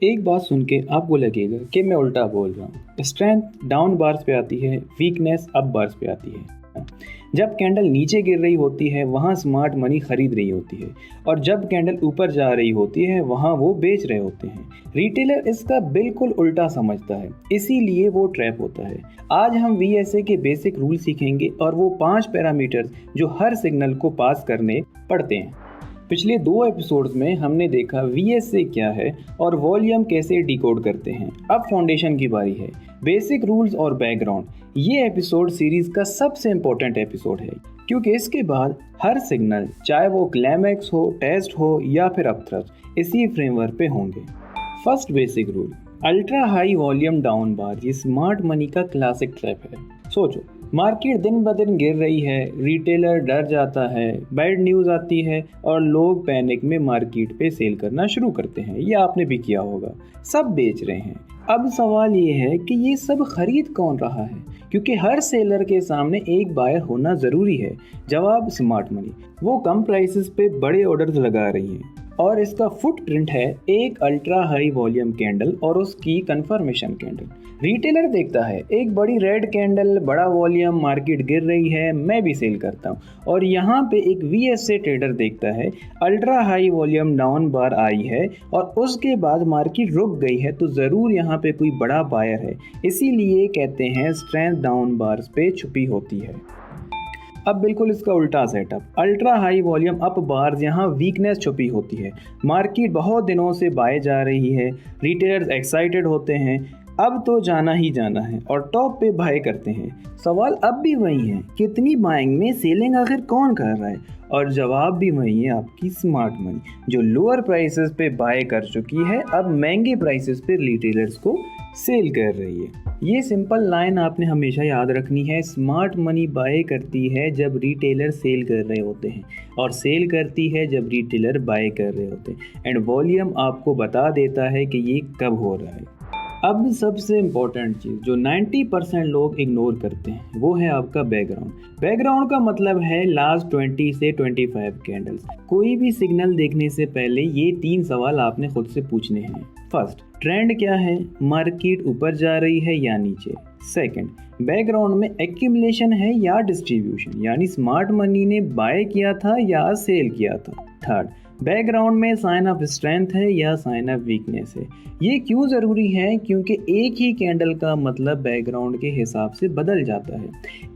एक बात सुन के आपको लगेगा कि मैं उल्टा बोल रहा हूँ। स्ट्रेंथ डाउन बार्स पे आती है, वीकनेस अप बार्स पे आती है। जब कैंडल नीचे गिर रही होती है वहाँ स्मार्ट मनी खरीद रही होती है, और जब कैंडल ऊपर जा रही होती है वहाँ वो बेच रहे होते हैं। रिटेलर इसका बिल्कुल उल्टा समझता है, इसीलिए वो ट्रैप होता है। आज हम VSA के बेसिक रूल सीखेंगे और वो 5 पैरामीटर्स जो हर सिग्नल को पास करने पड़ते हैं। पिछले 2 एपिसोड्स में हमने देखा VSA क्या है और वॉल्यूम कैसे डिकोड करते हैं। अब फाउंडेशन की बारी है, बेसिक रूल्स और बैकग्राउंड। ये एपिसोड सीरीज का सबसे इम्पोर्टेंट एपिसोड है, क्योंकि इसके बाद हर सिग्नल, चाहे वो क्लाइमैक्स हो, टेस्ट हो या फिर अपथ्रस्ट, इसी फ्रेमवर्क पे होंगे। First basic rule, ultra high volume down bar. ये स्मार्ट मनी का क्लासिक ट्रैप है। सोचो, मार्केट दिन ब दिन गिर रही है, रिटेलर डर जाता है, बैड न्यूज़ आती है और लोग पैनिक में मार्केट पे सेल करना शुरू करते हैं। ये आपने भी किया होगा। सब बेच रहे हैं। अब सवाल ये है कि ये सब खरीद कौन रहा है, क्योंकि हर सेलर के सामने एक बायर होना ज़रूरी है। जवाब, स्मार्ट मनी। वो कम प्राइसेस पे बड़े ऑर्डर्स लगा रही हैं और इसका फुटप्रिंट है एक अल्ट्रा हाई वॉल्यूम कैंडल और उसकी कंफर्मेशन कैंडल। रिटेलर देखता है एक बड़ी रेड कैंडल, बड़ा वॉल्यूम, मार्केट गिर रही है, मैं भी सेल करता हूँ। और यहाँ पे एक VSA ट्रेडर देखता है अल्ट्रा हाई वॉल्यूम डाउन बार आई है और उसके बाद मार्केट रुक गई है, तो ज़रूर यहाँ पे कोई बड़ा बायर है। इसीलिए कहते हैं स्ट्रेंथ डाउन बार्स पे छुपी होती है। अब बिल्कुल इसका उल्टा setup, ultra high volume up bars, यहाँ वीकनेस छुपी होती है। मार्केट बहुत दिनों से बाय जा रही है, रिटेलर्स एक्साइटेड होते हैं, अब तो जाना ही जाना है और टॉप पे बाय करते हैं। सवाल अब भी वही है, कितनी बाइंग में सेलिंग आखिर कौन कर रहा है? और जवाब भी वही है, आपकी स्मार्ट मनी, जो लोअर प्राइसेस पे बाय कर चुकी है, अब महंगे प्राइसेस पे रिटेलर्स को सेल कर रही है। ये सिंपल लाइन आपने हमेशा याद रखनी है। स्मार्ट मनी बाय करती है जब रिटेलर सेल कर रहे होते हैं, और सेल करती है जब रिटेलर बाय कर रहे होते हैं। एंड वॉल्यूम आपको बता देता है कि ये कब हो रहा है। अब सबसे इम्पोर्टेंट चीज़ जो 90% लोग इग्नोर करते हैं, वो है आपका बैकग्राउंड। बैकग्राउंड का मतलब है लास्ट 20 से 25 कैंडल्स। कोई भी सिग्नल देखने से पहले ये 3 सवाल आपने खुद से पूछने हैं। फर्स्ट, ट्रेंड क्या है, मार्केट ऊपर जा रही है या नीचे। सेकंड, बैकग्राउंड में एक्यूमुलेशन है या डिस्ट्रीब्यूशन, यानी स्मार्ट मनी ने बाय किया था या सेल किया था। थर्ड, बैकग्राउंड में साइन ऑफ स्ट्रेंथ है या साइन ऑफ वीकनेस है। ये क्यों ज़रूरी है? क्योंकि एक ही कैंडल का मतलब बैकग्राउंड के हिसाब से बदल जाता है।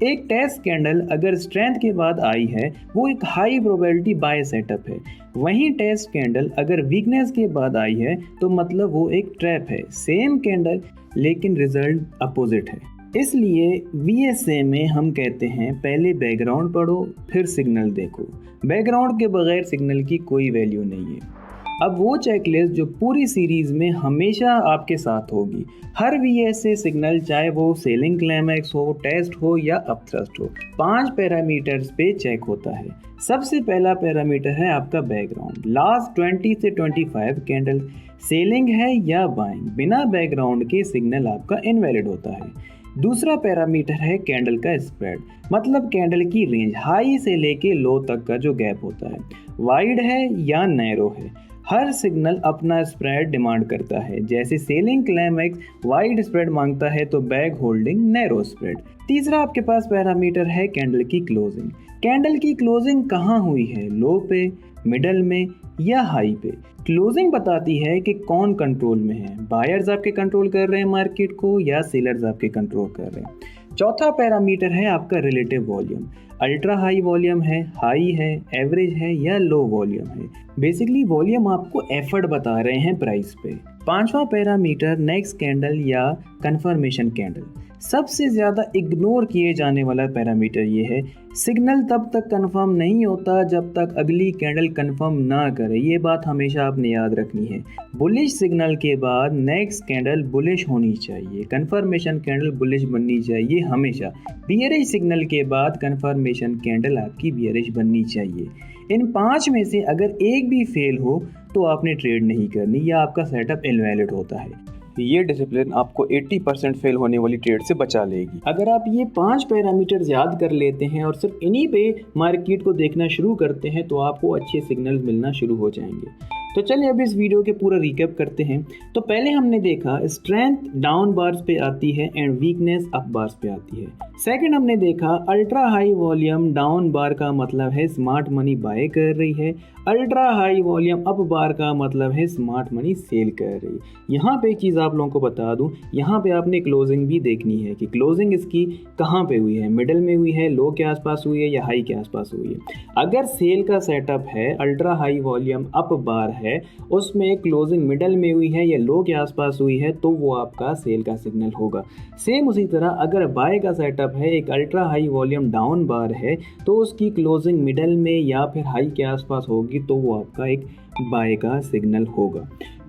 एक टेस्ट कैंडल अगर स्ट्रेंथ के बाद आई है, वो एक हाई प्रोबेबिलिटी बाय सेटअप है। वहीं टेस्ट कैंडल अगर वीकनेस के बाद आई है, तो मतलब वो एक ट्रैप है। सेम कैंडल लेकिन रिजल्ट अपोजिट है। इसलिए VSA में हम कहते हैं पहले बैकग्राउंड पढ़ो फिर सिग्नल देखो। बैकग्राउंड के बगैर सिग्नल की कोई वैल्यू नहीं है। अब वो चेकलिस्ट जो पूरी सीरीज में हमेशा आपके साथ होगी। हर VSA सिग्नल, चाहे वो सेलिंग क्लाइमैक्स हो, टेस्ट हो या अपथ्रस्ट हो, 5 पैरामीटर्स पे चेक होता है। सबसे पहला पैरामीटर है आपका बैकग्राउंड। लास्ट 20 से 25 कैंडल सेलिंग है या बाइंग, बिना बैकग्राउंड के सिग्नल आपका इनवैलिड होता है। दूसरा पैरामीटर है कैंडल का स्प्रेड, मतलब कैंडल की रेंज, हाई से लेके लो तक का जो गैप होता है, वाइड है या नैरो है। हर सिग्नल अपना स्प्रेड डिमांड करता है। जैसे सेलिंग क्लाइमैक्स वाइड स्प्रेड मांगता है, तो बैक होल्डिंग नैरो स्प्रेड। तीसरा आपके पास पैरामीटर है कैंडल की क्लोजिंग। कैंडल की क्लोजिंग कहाँ हुई है, लो पे, मिडल में या हाई पे। क्लोजिंग बताती है कि कौन कंट्रोल में है, बायर्स आपके कंट्रोल कर रहे हैं मार्केट को या सेलर्स आपके कंट्रोल कर रहे हैं। चौथा पैरामीटर है आपका relative volume. Ultra high volume है, हाई है, एवरेज है या लो वॉल्यूम है। बेसिकली वॉल्यूम आपको एफर्ट बता रहे हैं प्राइस पे। पांचवा पैरामीटर नेक्स्ट कैंडल या कंफर्मेशन कैंडल। सबसे ज़्यादा इग्नोर किए जाने वाला पैरामीटर ये है, सिग्नल तब तक कंफर्म नहीं होता जब तक अगली कैंडल कंफर्म ना करे। ये बात हमेशा आपने याद रखनी है। बुलिश सिग्नल के बाद नेक्स्ट कैंडल बुलिश होनी चाहिए, कंफर्मेशन कैंडल बुलिश बननी चाहिए हमेशा। बियरिश सिग्नल के बाद कंफर्मेशन कैंडल आपकी बियरिश बननी चाहिए। इन 5 में से अगर एक भी फेल हो तो आपने ट्रेड नहीं करनी या आपका सेटअप इनवैलिड होता है। ये डिसिप्लिन आपको 80% फेल होने वाली ट्रेड से बचा लेगी। अगर आप ये 5 पैरामीटर्स याद कर लेते हैं और सिर्फ इन्हीं पे मार्केट को देखना शुरू करते हैं, तो आपको अच्छे सिग्नल्स मिलना शुरू हो जाएंगे। तो चलिए अब इस वीडियो के पूरा रिकैप करते हैं। तो पहले हमने देखा स्ट्रेंथ डाउन बार्स पे आती है एंड वीकनेस अप बार्स पे आती है। सेकंड हमने देखा अल्ट्रा हाई वॉल्यूम डाउन बार का मतलब है स्मार्ट मनी बाय कर रही है, अल्ट्रा हाई वॉल्यूम अप बार का मतलब है स्मार्ट मनी सेल कर रही है। यहाँ पे एक चीज़ आप लोगों को बता दूँ, यहाँ पे आपने क्लोजिंग भी देखनी है कि क्लोजिंग इसकी कहाँ पे हुई है, मिडल में हुई है, लो के आसपास हुई है या हाई के आसपास हुई है। अगर सेल का सेटअप है अल्ट्रा हाई वॉल्यूम अप बार है, उसमें क्लोजिंग मिडल में हुई है या लो के आसपास हुई है, तो वो आपका सेल का सिग्नल होगा। सेम उसी तरह अगर बाय का सेटअप है, एक अल्ट्रा हाई वॉल्यूम डाउन बार है, तो उसकी क्लोजिंग मिडल में या फिर हाई के आसपास होगी, तो वो आपका एक बाय का सिग्नल होगा।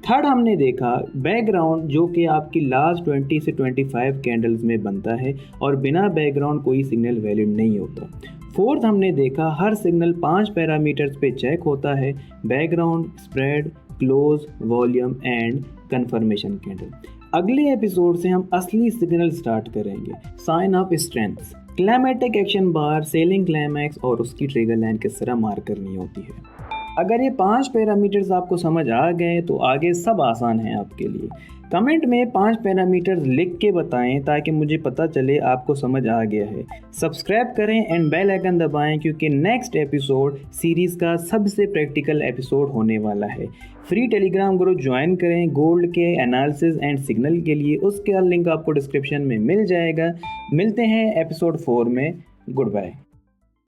थर्ड हमने देखा बैकग्राउंड, जो कि आपकी लास्ट 20 से 25 कैंडल्स में बनता है और बिना बैकग्राउंड कोई सिग्नल वैलिड नहीं होता। फोर्थ हमने देखा हर सिग्नल 5 पैरामीटर्स पे चेक होता है, background, spread, close, volume and confirmation candle. अगले एपिसोड से हम असली सिग्नल स्टार्ट करेंगे, sign of strengths, climactic action bar, selling climax और उसकी ट्रिगर लाइन किस तरह मार्क करनी होती है। अगर ये 5 पैरामीटर्स आपको समझ आ गए तो आगे सब आसान है आपके लिए। कमेंट में 5 पैरामीटर्स लिख के बताएं ताकि मुझे पता चले आपको समझ आ गया है। सब्सक्राइब करें एंड बेल आइकन दबाएं क्योंकि नेक्स्ट एपिसोड सीरीज़ का सबसे प्रैक्टिकल एपिसोड होने वाला है। फ्री टेलीग्राम ग्रुप ज्वाइन करें गोल्ड के एनालिसिस एंड सिग्नल के लिए, उसका लिंक आपको डिस्क्रिप्शन में मिल जाएगा। मिलते हैं एपिसोड 4 में। Good bye.